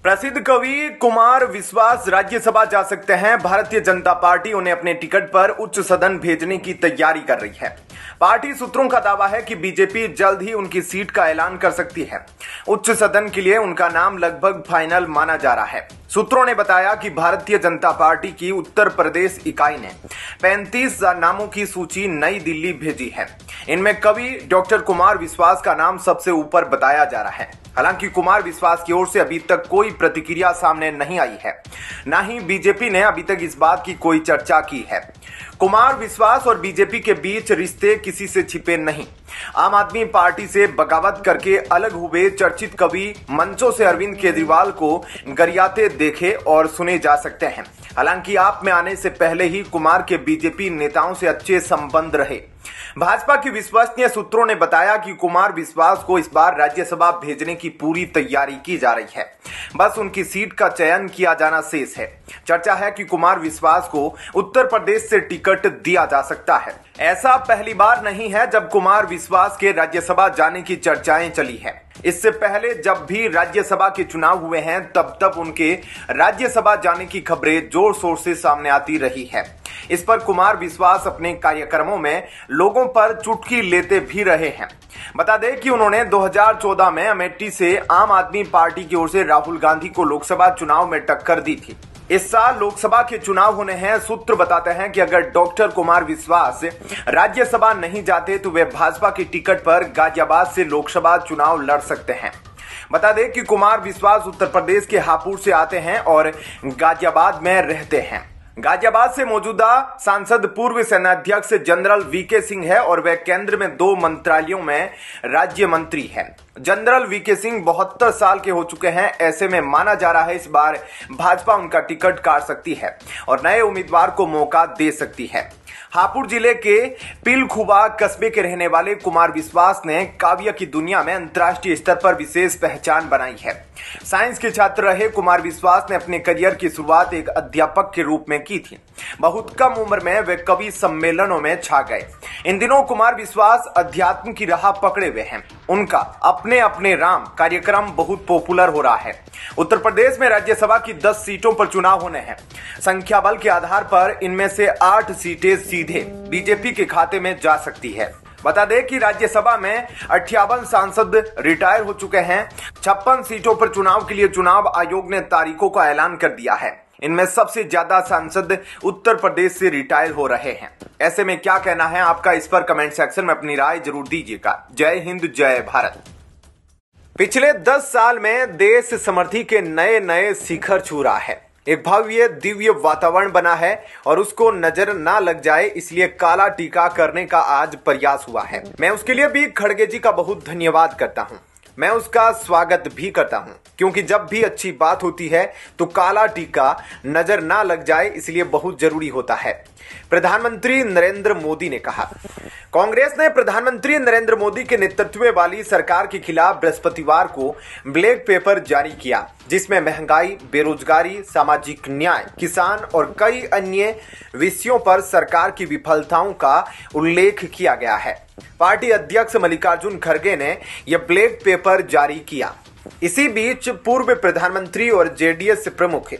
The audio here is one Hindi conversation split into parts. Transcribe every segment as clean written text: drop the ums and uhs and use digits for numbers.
प्रसिद्ध कवि कुमार विश्वास राज्यसभा जा सकते हैं। भारतीय जनता पार्टी उन्हें अपने टिकट पर उच्च सदन भेजने की तैयारी कर रही है। पार्टी सूत्रों का दावा है कि बीजेपी जल्द ही उनकी सीट का ऐलान कर सकती है। उच्च सदन के लिए उनका नाम लगभग फाइनल माना जा रहा है। सूत्रों ने बताया कि भारतीय जनता पार्टी की उत्तर प्रदेश इकाई ने 35 नामों की सूची नई दिल्ली भेजी है। इनमें कवि डॉक्टर कुमार विश्वास का नाम सबसे ऊपर बताया जा रहा है। हालांकि कुमार विश्वास की ओर से अभी तक कोई प्रतिक्रिया सामने नहीं आई है, ना ही बीजेपी ने अभी तक इस बात की कोई चर्चा की है। कुमार विश्वास और बीजेपी के बीच रिश्ते किसी से छिपे नहीं। आम आदमी पार्टी से बगावत करके अलग हुए चर्चित कवि मंचों से अरविंद केजरीवाल को गरियाते देखे और सुने जा सकते हैं। हालांकि आप में आने से पहले ही कुमार के बीजेपी नेताओं से अच्छे संबंध रहे। भाजपा की विश्वसनीय सूत्रों ने बताया कि कुमार विश्वास को इस बार राज्यसभा भेजने की पूरी तैयारी की जा रही है। बस उनकी सीट का चयन किया जाना शेष है। चर्चा है कि कुमार विश्वास को उत्तर प्रदेश से टिकट दिया जा सकता है। ऐसा पहली बार नहीं है जब कुमार विश्वास के राज्यसभा जाने की चर्चाएं चली है। इससे पहले जब भी राज्यसभा के चुनाव हुए हैं तब उनके राज्यसभा जाने की खबरें जोर शोर से सामने आती रही है। इस पर कुमार विश्वास अपने कार्यक्रमों में लोगों पर चुटकी लेते भी रहे हैं। बता दें कि उन्होंने 2014 में अमेठी से आम आदमी पार्टी की ओर से राहुल गांधी को लोकसभा चुनाव में टक्कर दी थी। इस साल लोकसभा के चुनाव होने हैं। सूत्र बताते हैं कि अगर डॉक्टर कुमार विश्वास राज्यसभा नहीं जाते तो वे भाजपा की टिकट पर गाजियाबाद से लोकसभा चुनाव लड़ सकते हैं। बता दें कि कुमार विश्वास उत्तर प्रदेश के हापुड़ से आते हैं और गाजियाबाद में रहते हैं। गाजियाबाद से मौजूदा सांसद पूर्व सेनाध्यक्ष जनरल वीके सिंह है और वह केंद्र में 2 मंत्रालयों में राज्य मंत्री है। जनरल वीके सिंह 72 साल के हो चुके हैं। ऐसे में माना जा रहा है इस बार भाजपा उनका टिकट काट सकती है और नए उम्मीदवार को मौका दे सकती है। हापुड़ जिले के पिलखुवा कस्बे के रहने वाले कुमार विश्वास ने काव्य की दुनिया में अंतर्राष्ट्रीय स्तर पर विशेष पहचान बनाई है। साइंस के छात्र रहे कुमार विश्वास ने अपने करियर की शुरुआत एक अध्यापक के रूप में की थी। बहुत कम उम्र में वे कवि सम्मेलनों में छा गए। इन दिनों कुमार विश्वास अध्यात्म की राह पकड़े हुए हैं। उनका अपने अपने राम कार्यक्रम बहुत पॉपुलर हो रहा है। उत्तर प्रदेश में राज्यसभा की 10 सीटों पर चुनाव होने हैं। संख्या बल के आधार पर इनमें से 8 सीटें सीधे बीजेपी के खाते में जा सकती है। बता दें कि राज्यसभा में 58 सांसद रिटायर हो चुके हैं। 56 सीटों पर चुनाव के लिए चुनाव आयोग ने तारीखों का ऐलान कर दिया है। इनमें सबसे ज्यादा सांसद उत्तर प्रदेश से रिटायर हो रहे हैं। ऐसे में क्या कहना है आपका, इस पर कमेंट सेक्शन में अपनी राय जरूर दीजिएगा। जय हिंद, जय भारत। पिछले 10 साल में देश समृद्धि के नए नए शिखर छू रहा है। एक भव्य दिव्य वातावरण बना है और उसको नजर ना लग जाए इसलिए काला टीका करने का आज प्रयास हुआ है। मैं उसके लिए भी खड़गे जी का बहुत धन्यवाद करता हूं। मैं उसका स्वागत भी करता हूं क्योंकि जब भी अच्छी बात होती है तो काला टीका नजर ना लग जाए इसलिए बहुत जरूरी होता है। प्रधानमंत्री नरेंद्र मोदी ने कहा। कांग्रेस ने प्रधानमंत्री नरेंद्र मोदी के नेतृत्व वाली सरकार के खिलाफ बृहस्पतिवार को ब्लैक पेपर जारी किया, जिसमें महंगाई, बेरोजगारी, सामाजिक न्याय, किसान और कई अन्य विषयों पर सरकार की विफलताओं का उल्लेख किया गया है। पार्टी अध्यक्ष मल्लिकार्जुन खड़गे ने यह ब्लैक पेपर जारी किया। इसी बीच पूर्व प्रधानमंत्री और जेडीएस प्रमुख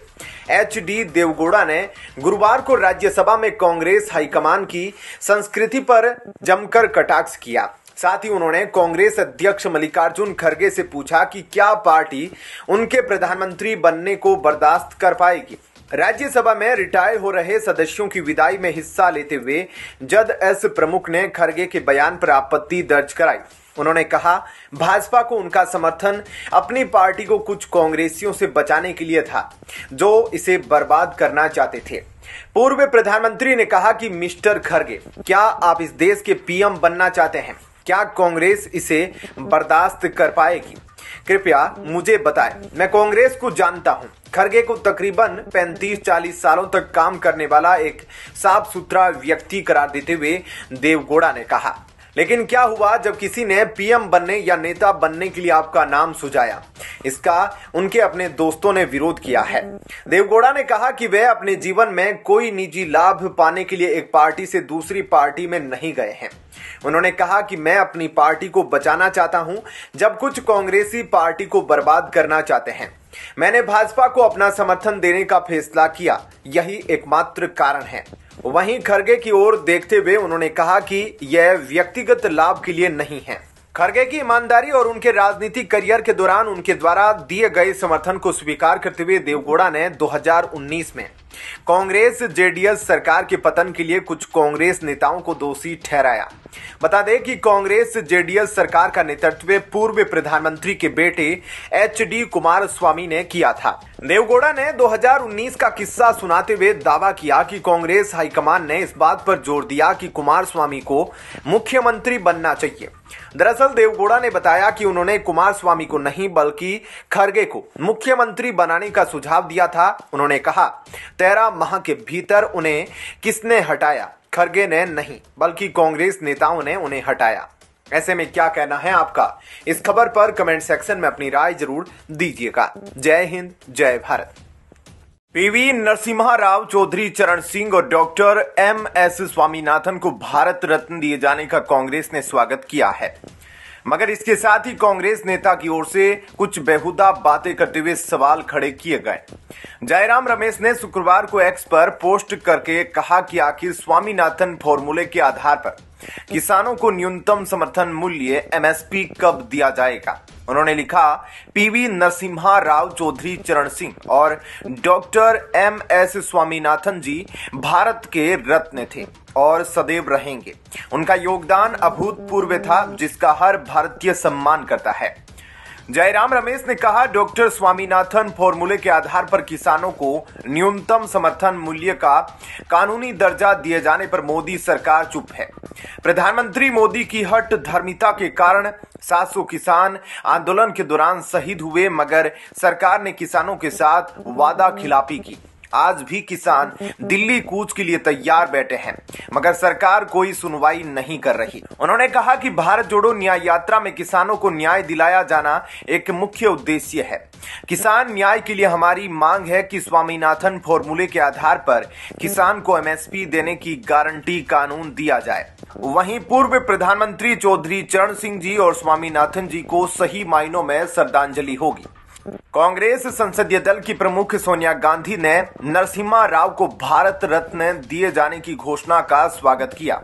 एचडी देवगौड़ा ने गुरुवार को राज्यसभा में कांग्रेस हाईकमान की संस्कृति पर जमकर कटाक्ष किया। साथ ही उन्होंने कांग्रेस अध्यक्ष मल्लिकार्जुन खड़गे से पूछा कि क्या पार्टी उनके प्रधानमंत्री बनने को बर्दाश्त कर पाएगी। राज्यसभा में रिटायर हो रहे सदस्यों की विदाई में हिस्सा लेते हुए जदएस प्रमुख ने खड़गे के बयान पर आपत्ति दर्ज कराई। उन्होंने कहा, भाजपा को उनका समर्थन अपनी पार्टी को कुछ कांग्रेसियों से बचाने के लिए था जो इसे बर्बाद करना चाहते थे। पूर्व प्रधानमंत्री ने कहा कि मिस्टर खड़गे, क्या आप इस देश के पीएम बनना चाहते हैं? क्या कांग्रेस इसे बर्दाश्त कर पाएगी? कृपया मुझे बताएं। मैं कांग्रेस को जानता हूं। खड़गे को तकरीबन 35-40 सालों तक काम करने वाला एक साफ सुथरा व्यक्ति करार देते हुए देवगौड़ा ने कहा। लेकिन क्या हुआ जब किसी ने पीएम बनने या नेता बनने के लिए आपका नाम सुझाया? इसका उनके अपने दोस्तों ने विरोध किया है। देवगौड़ा ने कहा कि वे अपने जीवन में कोई निजी लाभ पाने के लिए एक पार्टी से दूसरी पार्टी में नहीं गए हैं। उन्होंने कहा कि मैं अपनी पार्टी को बचाना चाहता हूं जब कुछ कांग्रेसी पार्टी को बर्बाद करना चाहते हैं। मैंने भाजपा को अपना समर्थन देने का फैसला किया, यही एकमात्र कारण है। वहीं खरगे की ओर देखते हुए उन्होंने कहा कि यह व्यक्तिगत लाभ के लिए नहीं है। खरगे की ईमानदारी और उनके राजनीतिक करियर के दौरान उनके द्वारा दिए गए समर्थन को स्वीकार करते हुए देवगौड़ा ने 2019 में कांग्रेस जेडीएस सरकार के पतन के लिए कुछ कांग्रेस नेताओं को दोषी ठहराया। बता दें कि कांग्रेस जेडीएस सरकार का नेतृत्व पूर्व प्रधानमंत्री के बेटे एचडी कुमारस्वामी ने किया था। देवगौड़ा ने 2019 का किस्सा सुनाते हुए दावा किया कि कांग्रेस हाईकमान ने इस बात पर जोर दिया कि कुमारस्वामी को मुख्यमंत्री बनना चाहिए। दरअसल देवगौड़ा ने बताया कि उन्होंने कुमारस्वामी को नहीं बल्कि खरगे को मुख्यमंत्री बनाने का सुझाव दिया था। उन्होंने कहा 13 माह के भीतर उन्हें किसने हटाया? खरगे ने नहीं बल्कि कांग्रेस नेताओं ने उन्हें हटाया। ऐसे में क्या कहना है आपका? इस खबर पर कमेंट सेक्शन में अपनी राय जरूर दीजिएगा। जय हिंद, जय भारत। पीवी नरसिम्हा राव, चौधरी चरण सिंह और डॉक्टर एमएस स्वामीनाथन को भारत रत्न दिए जाने का कांग्रेस ने स्वागत किया है, मगर इसके साथ ही कांग्रेस नेता की ओर से कुछ बेहुदा बातें करते हुए सवाल खड़े किए गए। जयराम रमेश ने शुक्रवार को एक्स पर पोस्ट करके कहा कि आखिर स्वामीनाथन फॉर्मूले के आधार पर किसानों को न्यूनतम समर्थन मूल्य एमएसपी कब दिया जाएगा। उन्होंने लिखा, पीवी नरसिम्हा राव, चौधरी चरण सिंह और डॉक्टर एमएस स्वामीनाथन जी भारत के रत्न थे और सदैव रहेंगे। उनका योगदान अभूतपूर्व था जिसका हर भारतीय सम्मान करता है। जयराम रमेश ने कहा, डॉक्टर स्वामीनाथन फॉर्मूले के आधार पर किसानों को न्यूनतम समर्थन मूल्य का कानूनी दर्जा दिए जाने पर मोदी सरकार चुप है। प्रधानमंत्री मोदी की हठ धर्मिता के कारण 700 किसान आंदोलन के दौरान शहीद हुए, मगर सरकार ने किसानों के साथ वादा खिलाफी की। आज भी किसान दिल्ली कूच के लिए तैयार बैठे हैं, मगर सरकार कोई सुनवाई नहीं कर रही। उन्होंने कहा कि भारत जोड़ो न्याय यात्रा में किसानों को न्याय दिलाया जाना एक मुख्य उद्देश्य है। किसान न्याय के लिए हमारी मांग है कि स्वामीनाथन फॉर्मूले के आधार पर किसान को एमएसपी देने की गारंटी कानून दिया जाए। वहीं पूर्व प्रधानमंत्री चौधरी चरण सिंह जी और स्वामीनाथन जी को सही मायनों में श्रद्धांजलि होगी। कांग्रेस संसदीय दल की प्रमुख सोनिया गांधी ने नरसिम्हा राव को भारत रत्न दिए जाने की घोषणा का स्वागत किया।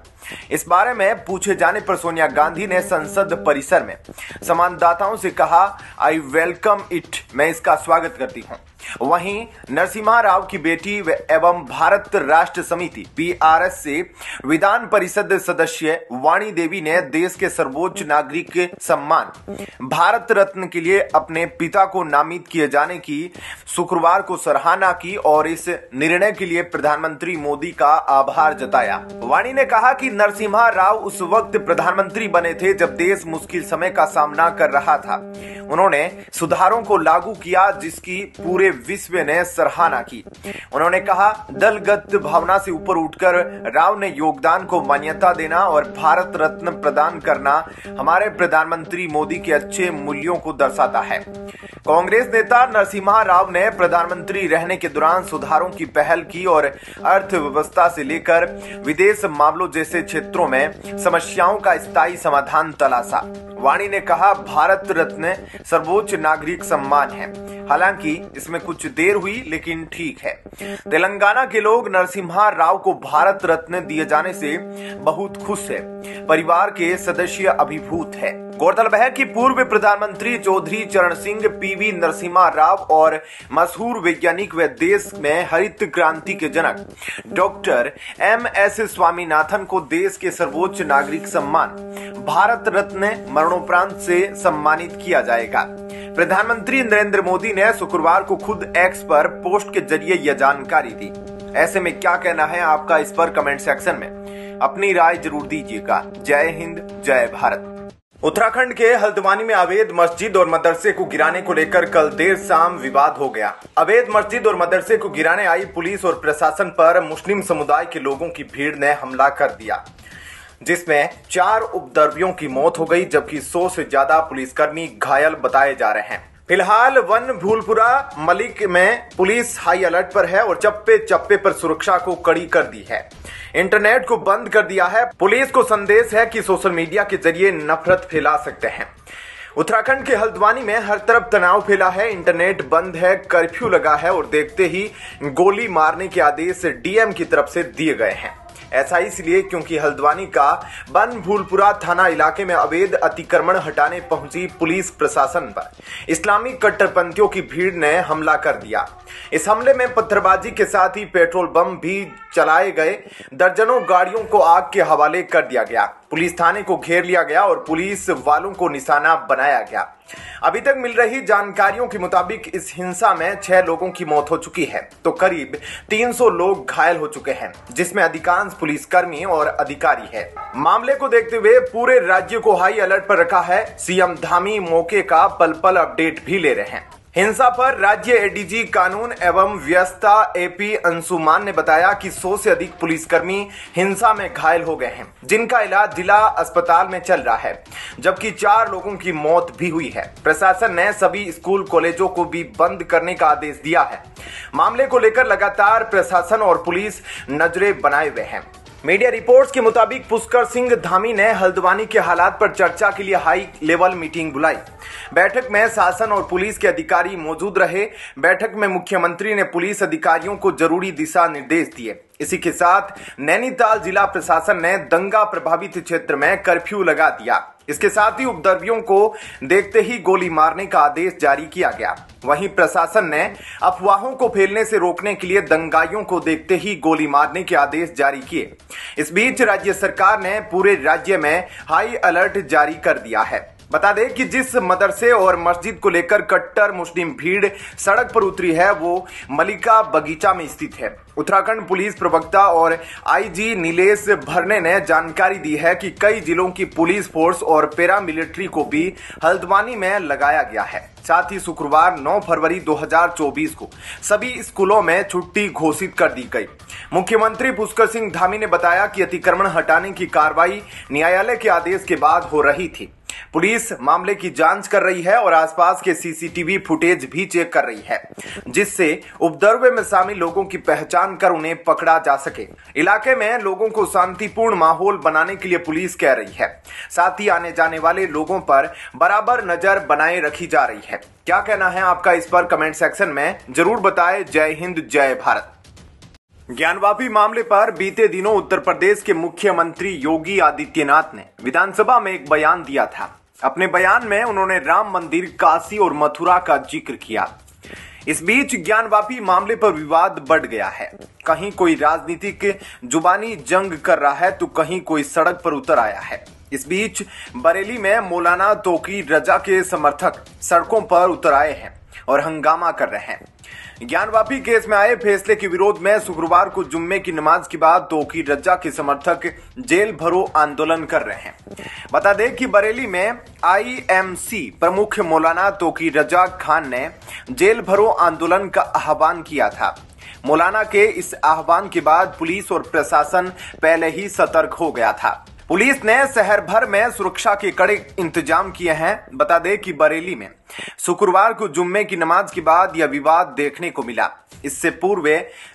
इस बारे में पूछे जाने पर सोनिया गांधी ने संसद परिसर में संवाददाताओं से कहा, आई वेलकम इट, मैं इसका स्वागत करती हूं। वहीं नरसिम्हा राव की बेटी एवं भारत राष्ट्र समिति बीआरएस से विधान परिषद सदस्य वाणी देवी ने देश के सर्वोच्च नागरिक सम्मान भारत रत्न के लिए अपने पिता को नामित किए जाने की शुक्रवार को सराहना की और इस निर्णय के लिए प्रधानमंत्री मोदी का आभार जताया। वाणी ने कहा कि नरसिम्हा राव उस वक्त प्रधानमंत्री बने थे जब देश मुश्किल समय का सामना कर रहा था। उन्होंने सुधारों को लागू किया जिसकी पूरे विश्व ने सराहना की। उन्होंने कहा, दलगत भावना से ऊपर उठकर राव ने योगदान को मान्यता देना और भारत रत्न प्रदान करना हमारे प्रधानमंत्री मोदी के अच्छे मूल्यों को दर्शाता है। कांग्रेस नेता नरसिम्हा राव ने प्रधानमंत्री रहने के दौरान सुधारों की पहल की और अर्थव्यवस्था से लेकर विदेश मामलों जैसे क्षेत्रों में समस्याओं का स्थायी समाधान तलाशा। वाणी ने कहा, भारत रत्न सर्वोच्च नागरिक सम्मान है, हालांकि इसमें कुछ देर हुई लेकिन ठीक है। तेलंगाना के लोग नरसिम्हा राव को भारत रत्न दिए जाने से बहुत खुश है। परिवार के सदस्य अभिभूत है। गौरतलब है कि पूर्व प्रधानमंत्री चौधरी चरण सिंह, पीवी नरसिम्हा राव और मशहूर वैज्ञानिक व देश में हरित क्रांति के जनक डॉक्टर एमएस स्वामीनाथन को देश के सर्वोच्च नागरिक सम्मान भारत रत्न मरणोपरांत से सम्मानित किया जाएगा। प्रधानमंत्री नरेंद्र मोदी ने शुक्रवार को खुद एक्स पर पोस्ट के जरिए यह जानकारी दी। ऐसे में क्या कहना है आपका? इस पर कमेंट सेक्शन में अपनी राय जरूर दीजिएगा। जय हिंद, जय भारत। उत्तराखंड के हल्द्वानी में अवैध मस्जिद और मदरसे को गिराने को लेकर कल देर शाम विवाद हो गया। अवैध मस्जिद और मदरसे को गिराने आई पुलिस और प्रशासन पर मुस्लिम समुदाय के लोगों की भीड़ ने हमला कर दिया, जिसमें 4 उपद्रवियों की मौत हो गई, जबकि 100 से ज्यादा पुलिसकर्मी घायल बताए जा रहे हैं। फिलहाल वन भूलपुरा मलिक में पुलिस हाई अलर्ट पर है और चप्पे चप्पे पर सुरक्षा को कड़ी कर दी है। इंटरनेट को बंद कर दिया है। पुलिस को संदेश है कि सोशल मीडिया के जरिए नफरत फैला सकते हैं। उत्तराखंड के हल्द्वानी में हर तरफ तनाव फैला है, इंटरनेट बंद है, कर्फ्यू लगा है और देखते ही गोली मारने के आदेश डीएम की तरफ से दिए गए हैं। ऐसा इसलिए क्योंकि हल्द्वानी का बनभूलपुरा थाना इलाके में अवैध अतिक्रमण हटाने पहुंची पुलिस प्रशासन पर इस्लामिक कट्टरपंथियों की भीड़ ने हमला कर दिया। इस हमले में पत्थरबाजी के साथ ही पेट्रोल बम भी चलाए गए, दर्जनों गाड़ियों को आग के हवाले कर दिया गया, पुलिस थाने को घेर लिया गया और पुलिस वालों को निशाना बनाया गया। अभी तक मिल रही जानकारियों के मुताबिक इस हिंसा में 6 लोगों की मौत हो चुकी है तो करीब 300 लोग घायल हो चुके हैं, जिसमें अधिकांश पुलिसकर्मी और अधिकारी है। मामले को देखते हुए पूरे राज्य को हाई अलर्ट पर रखा है। सीएम धामी मौके का पल पल अपडेट भी ले रहे हैं। हिंसा पर राज्य एडीजी कानून एवं व्यवस्था एपी अंशुमान ने बताया कि 100 से अधिक पुलिसकर्मी हिंसा में घायल हो गए हैं, जिनका इलाज जिला अस्पताल में चल रहा है, जबकि 4 लोगों की मौत भी हुई है। प्रशासन ने सभी स्कूल कॉलेजों को भी बंद करने का आदेश दिया है। मामले को लेकर लगातार प्रशासन और पुलिस नजरें बनाए हुए हैं। मीडिया रिपोर्ट्स के मुताबिक पुष्कर सिंह धामी ने हल्द्वानी के हालात पर चर्चा के लिए हाई लेवल मीटिंग बुलाई। बैठक में शासन और पुलिस के अधिकारी मौजूद रहे। बैठक में मुख्यमंत्री ने पुलिस अधिकारियों को जरूरी दिशा निर्देश दिए। इसी के साथ नैनीताल जिला प्रशासन ने दंगा प्रभावित क्षेत्र में कर्फ्यू लगा दिया। इसके साथ ही उपद्रवियों को देखते ही गोली मारने का आदेश जारी किया गया। वहीं प्रशासन ने अफवाहों को फैलने से रोकने के लिए दंगाइयों को देखते ही गोली मारने के आदेश जारी किए। इस बीच राज्य सरकार ने पूरे राज्य में हाई अलर्ट जारी कर दिया है। बता दें कि जिस मदरसे और मस्जिद को लेकर कट्टर मुस्लिम भीड़ सड़क पर उतरी है वो मलिका बगीचा में स्थित है। उत्तराखंड पुलिस प्रवक्ता और आईजी नीलेश भरने ने जानकारी दी है कि कई जिलों की पुलिस फोर्स और पैरामिलिट्री को भी हल्द्वानी में लगाया गया है। साथ ही शुक्रवार 9 फरवरी 2024 को सभी स्कूलों में छुट्टी घोषित कर दी गई। मुख्यमंत्री पुष्कर सिंह धामी ने बताया कि अतिक्रमण हटाने की कार्रवाई न्यायालय के आदेश के बाद हो रही थी। पुलिस मामले की जांच कर रही है और आसपास के सीसीटीवी फुटेज भी चेक कर रही है, जिससे उपद्रव में शामिल लोगों की पहचान कर उन्हें पकड़ा जा सके। इलाके में लोगों को शांतिपूर्ण माहौल बनाने के लिए पुलिस कह रही है। साथ ही आने जाने वाले लोगों पर बराबर नजर बनाए रखी जा रही है। क्या कहना है आपका इस पर कमेंट सेक्शन में जरूर बताएं। जय हिंद, जय भारत। ज्ञानवापी मामले पर बीते दिनों उत्तर प्रदेश के मुख्यमंत्री योगी आदित्यनाथ ने विधानसभा में एक बयान दिया था। अपने बयान में उन्होंने राम मंदिर, काशी और मथुरा का जिक्र किया। इस बीच ज्ञानवापी मामले पर विवाद बढ़ गया है। कहीं कोई राजनीतिक जुबानी जंग कर रहा है तो कहीं कोई सड़क पर उतर आया है। इस बीच बरेली में मौलाना तौकीर रजा के समर्थक सड़कों पर उतर आए हैं और हंगामा कर रहे हैं। ज्ञानवापी केस में आए फैसले के विरोध में शुक्रवार को जुम्मे की नमाज के बाद तौकीर रजा के समर्थक जेल भरो आंदोलन कर रहे हैं। बता दें कि बरेली में आईएमसी प्रमुख मौलाना तौकीर रजा खान ने जेल भरो आंदोलन का आह्वान किया था। मौलाना के इस आह्वान के बाद पुलिस और प्रशासन पहले ही सतर्क हो गया था। पुलिस ने शहर भर में सुरक्षा के कड़े इंतजाम किए हैं। बता दें कि बरेली में शुक्रवार को जुम्मे की नमाज के बाद यह विवाद देखने को मिला। इससे पूर्व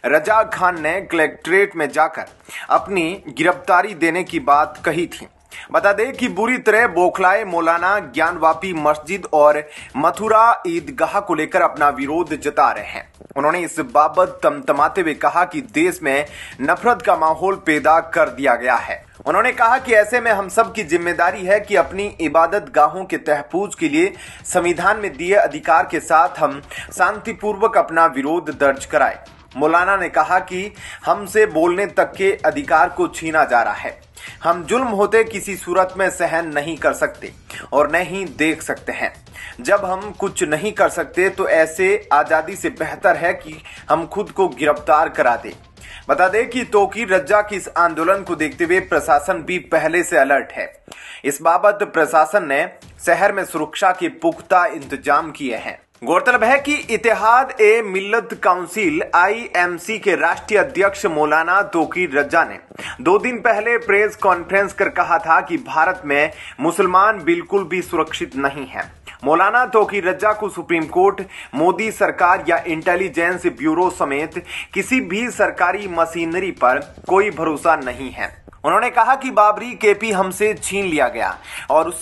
रजा खान ने कलेक्ट्रेट में जाकर अपनी गिरफ्तारी देने की बात कही थी। बता दें कि बुरी तरह बौखलाए मौलाना ज्ञानवापी मस्जिद और मथुरा ईदगाह को लेकर अपना विरोध जता रहे हैं। उन्होंने इस बाबत तमतमाते हुए कहा कि देश में नफरत का माहौल पैदा कर दिया गया है। उन्होंने कहा कि ऐसे में हम सब की जिम्मेदारी है कि अपनी इबादत गाहों के तहफ्फुज के लिए संविधान में दिए अधिकार के साथ हम शांतिपूर्वक अपना विरोध दर्ज कराएं। मौलाना ने कहा कि हमसे बोलने तक के अधिकार को छीना जा रहा है। हम जुल्म होते किसी सूरत में सहन नहीं कर सकते और न ही देख सकते हैं। जब हम कुछ नहीं कर सकते तो ऐसे आजादी से बेहतर है कि हम खुद को गिरफ्तार करा दें। बता दें कि तौकीर रजा की इस आंदोलन को देखते हुए प्रशासन भी पहले से अलर्ट है। इस बाबत प्रशासन ने शहर में सुरक्षा के पुख्ता इंतजाम किए हैं। गौरतलब है कि इत्तेहाद ए मिल्लत काउंसिल आईएमसी के राष्ट्रीय अध्यक्ष मौलाना तौकीर रजा ने 2 दिन पहले प्रेस कॉन्फ्रेंस कर कहा था कि भारत में मुसलमान बिल्कुल भी सुरक्षित नहीं है। मौलाना तौकीर रजा को सुप्रीम कोर्ट, मोदी सरकार या इंटेलिजेंस ब्यूरो समेत किसी भी सरकारी मशीनरी पर कोई भरोसा नहीं है। उन्होंने कहा कि बाबरी केपी हमसे छीन लिया गया और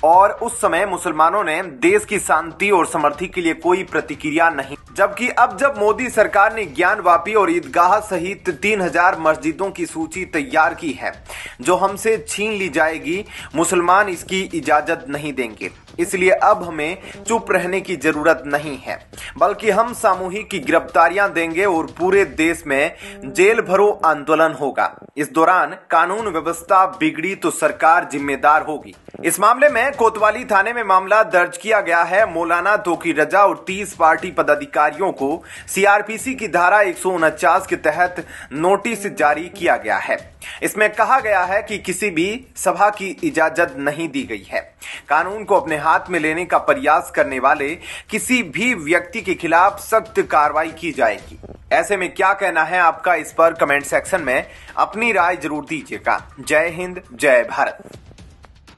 और उस समय मुसलमानों ने देश की शांति और समृद्धि के लिए कोई प्रतिक्रिया नहीं। जबकि अब जब मोदी सरकार ने ज्ञानवापी और ईदगाह सहित 3000 मस्जिदों की सूची तैयार की है जो हमसे छीन ली जाएगी, मुसलमान इसकी इजाजत नहीं देंगे। इसलिए अब हमें चुप रहने की जरूरत नहीं है, बल्कि हम सामूहिक की गिरफ्तारियां देंगे और पूरे देश में जेल भरो आंदोलन होगा। इस दौरान कानून व्यवस्था बिगड़ी तो सरकार जिम्मेदार होगी। इस मामले में कोतवाली थाने में मामला दर्ज किया गया है। मौलाना तोकी रजा और 30 पार्टी पदाधिकारियों को सीआरपीसी की धारा 149 के तहत नोटिस जारी किया गया है। इसमें कहा गया है कि किसी भी सभा की इजाजत नहीं दी गई है। कानून को अपने हाथ में लेने का प्रयास करने वाले किसी भी व्यक्ति के खिलाफ सख्त कार्रवाई की जाएगी। ऐसे में क्या कहना है आपका, इस पर कमेंट सेक्शन में अपनी राय जरूर दीजिएगा। जय हिंद, जय भारत।